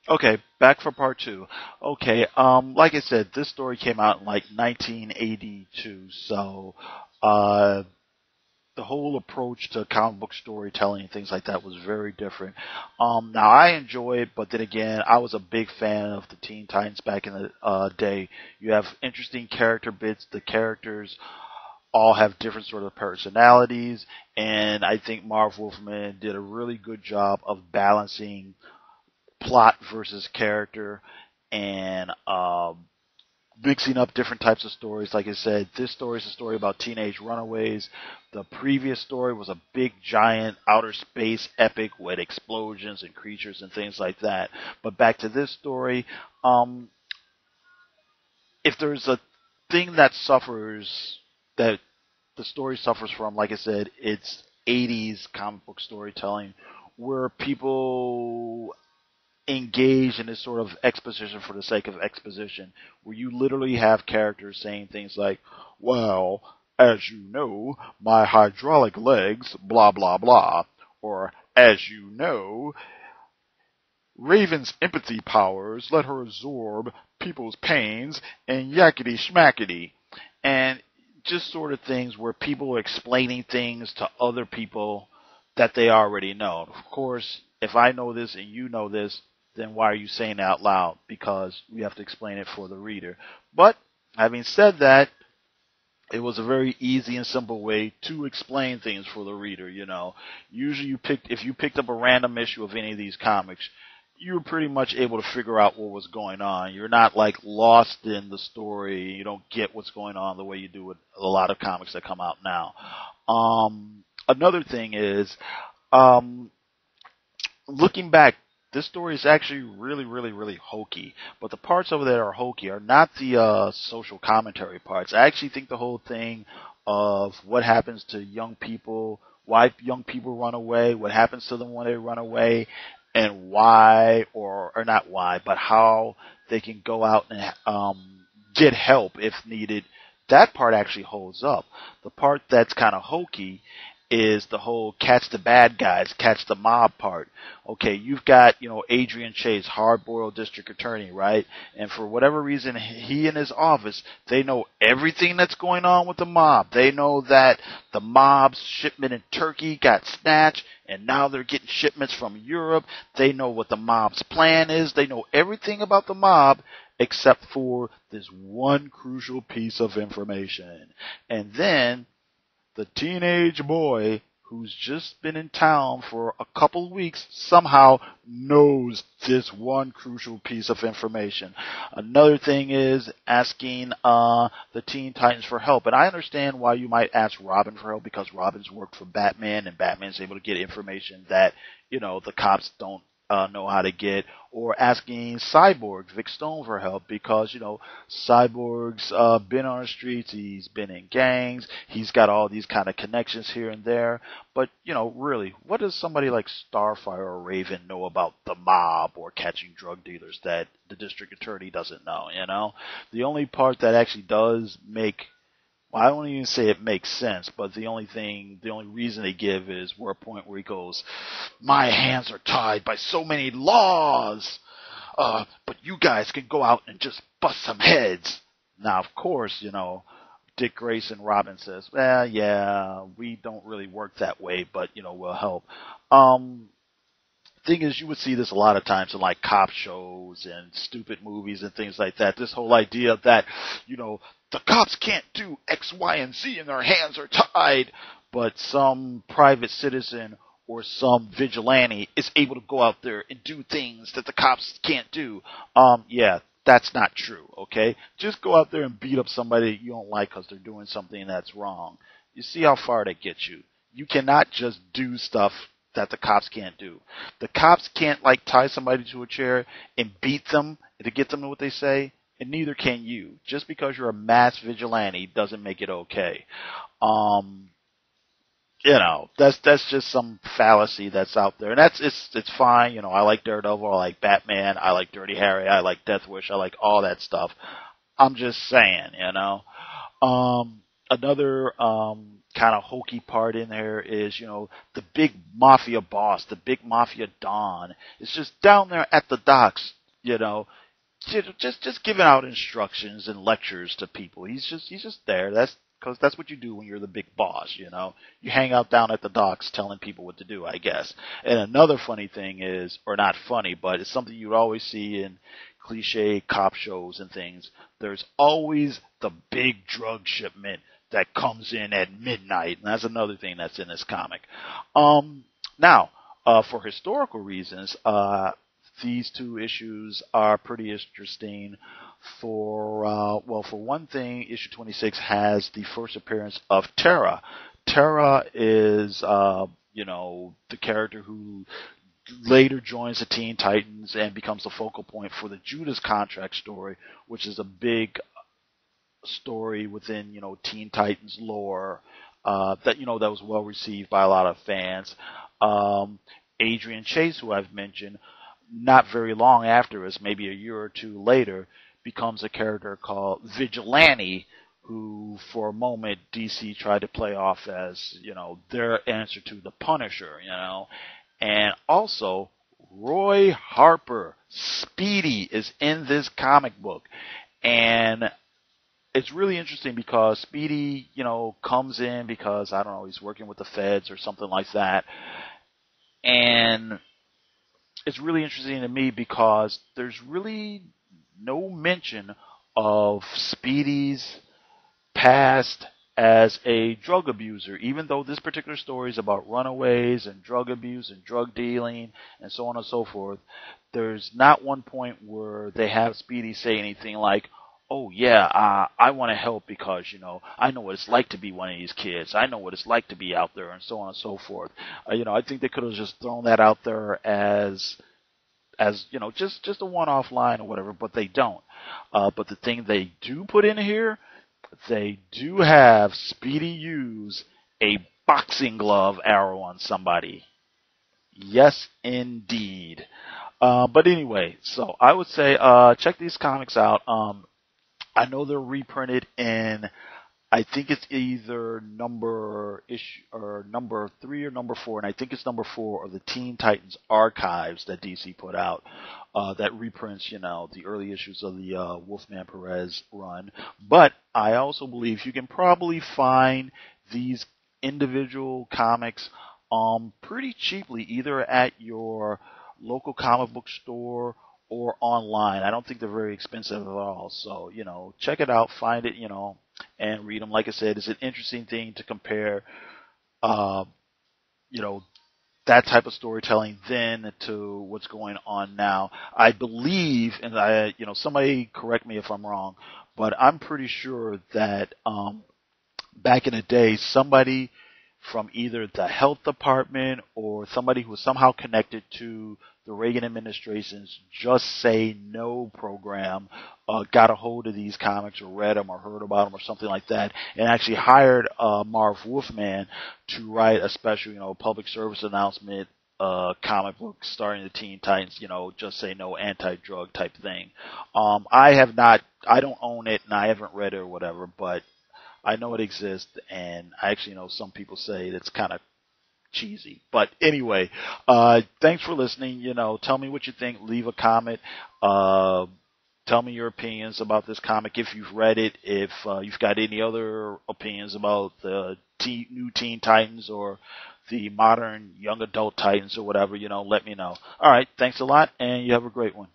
Okay, back for part two. Okay, like I said, this story came out in like 1982, so uh, the whole approach to comic book storytelling and things like that was very different. Now I enjoy it, but then again, I was a big fan of the Teen Titans back in the day. You have interesting character bits. The characters all have different sort of personalities, and I think Marv Wolfman did a really good job of balancing plot versus character and mixing up different types of stories. Like I said, this story is a story about teenage runaways. The previous story was a big, giant outer space epic with explosions and creatures and things like that. But back to this story, um, if there's a thing that suffers, that the story suffers from, like I said, it's 80s comic book storytelling where people engage in this sort of exposition for the sake of exposition, where you literally have characters saying things like, well, as you know, my hydraulic legs, blah, blah, blah, or as you know, Raven's empathy powers let her absorb people's pains and yakety schmackety. And just sort of things where people are explaining things to other people that they already know. Of course, if I know this and you know this, then why are you saying it out loud? Because we have to explain it for the reader. But having said that, it was a very easy and simple way to explain things for the reader. Usually if you picked up a random issue of any of these comics, you were pretty much able to figure out what was going on. You're not like lost in the story. You don't get what's going on the way you do with a lot of comics that come out now. Another thing is, um, looking back, this story is actually really, really, really hokey. But the parts of it that are hokey are not the social commentary parts. I actually think the whole thing of what happens to young people, why young people run away, what happens to them when they run away, and why, or not why, but how they can go out and get help if needed. That part actually holds up. The part that's kind of hokey is the whole catch the bad guys, catch the mob part. Okay, you've got, Adrian Chase, hard-boiled district attorney, right? And for whatever reason, he and his office, they know everything that's going on with the mob. They know that the mob's shipment in Turkey got snatched, and now they're getting shipments from Europe. They know what the mob's plan is. They know everything about the mob except for this one crucial piece of information. And then the teenage boy who's just been in town for a couple weeks somehow knows this one crucial piece of information. Another thing is asking the Teen Titans for help. And I understand why you might ask Robin for help, because Robin's worked for Batman and Batman's able to get information that, the cops don't know how to get, or asking Cyborg, Vic Stone, for help because, Cyborg's been on the streets, he's been in gangs, he's got all these kind of connections here and there. But, really, what does somebody like Starfire or Raven know about the mob or catching drug dealers that the district attorney doesn't know? The only part that actually does make, well, I don't even say it makes sense, but the only reason they give is a point where he goes, my hands are tied by so many laws, but you guys can go out and just bust some heads. Now, of course, Dick Grayson Robin says, well, yeah, we don't really work that way, but, we'll help. Thing is, you would see this a lot of times in like cop shows and stupid movies and things like that. This whole idea that, the cops can't do X, Y, and Z and their hands are tied, but some private citizen or some vigilante is able to go out there and do things that the cops can't do. Yeah, that's not true, okay? Just go out there and beat up somebody that you don't like because they're doing something that's wrong. You see how far that gets you. You cannot just do stuff that the cops can't do. The cops can't like tie somebody to a chair and beat them to get them to what they say, and neither can you. Just because you're a mass vigilante doesn't make it okay. That's just some fallacy that's out there, and it's fine. I like Daredevil, I like Batman, I like Dirty Harry, I like Death Wish, I like all that stuff. I'm just saying, Another kind of hokey part in there is, the big mafia boss, the big mafia don is just down there at the docks, you know, just giving out instructions and lectures to people. He's just there. That's because that's what you do when you're the big boss. You hang out down at the docks telling people what to do, I guess. And another funny thing is, or not funny, but it's something you'd always see in cliche cop shows and things. There's always the big drug shipment that comes in at midnight, and that's another thing that's in this comic. Now, for historical reasons, these two issues are pretty interesting. For one thing, issue 26 has the first appearance of Terra. Terra is, the character who later joins the Teen Titans and becomes the focal point for the Judas Contract story, which is a big story within, Teen Titans lore, that was well received by a lot of fans. Adrian Chase, who I've mentioned, not very long after us, maybe a year or two later, becomes a character called Vigilante, who for a moment DC tried to play off as, their answer to the Punisher, And also, Roy Harper, Speedy, is in this comic book. And it's really interesting because Speedy, comes in because, I don't know, he's working with the feds or something like that. And it's really interesting to me because there's really no mention of Speedy's past as a drug abuser, even though this particular story is about runaways and drug abuse and drug dealing and so on and so forth. There's not one point where they have Speedy say anything like, oh yeah, I want to help because, I know what it's like to be one of these kids. I know what it's like to be out there and so on and so forth. I think they could have just thrown that out there as just a one-off line or whatever, but they don't. But the thing they do put in here, they do have Speedy use a boxing glove arrow on somebody. Yes, indeed. But anyway, so I would say check these comics out. I know they're reprinted in, I think it's either number 3 or number 4, and I think it's number 4 of the Teen Titans Archives that DC put out, that reprints, the early issues of the Wolfman Perez run. But I also believe you can probably find these individual comics pretty cheaply, either at your local comic book store or online. I don't think they're very expensive at all. So, check it out, find it, and read them. Like I said, it's an interesting thing to compare, that type of storytelling then to what's going on now. I believe, and somebody correct me if I'm wrong, but I'm pretty sure that, back in the day, somebody from either the health department or somebody who was somehow connected to the Reagan administration's Just Say No program got a hold of these comics or read them or heard about them or something like that, and actually hired Marv Wolfman to write a special, public service announcement comic book starring the Teen Titans, Just Say No anti-drug type thing. I don't own it and I haven't read it or whatever, but I know it exists, and I actually know some people say it's kind of cheesy. But anyway, thanks for listening. Tell me what you think. Leave a comment. Tell me your opinions about this comic if you've read it. If you've got any other opinions about the new Teen Titans or the modern young adult Titans or whatever, let me know. All right. Thanks a lot, and you have a great one.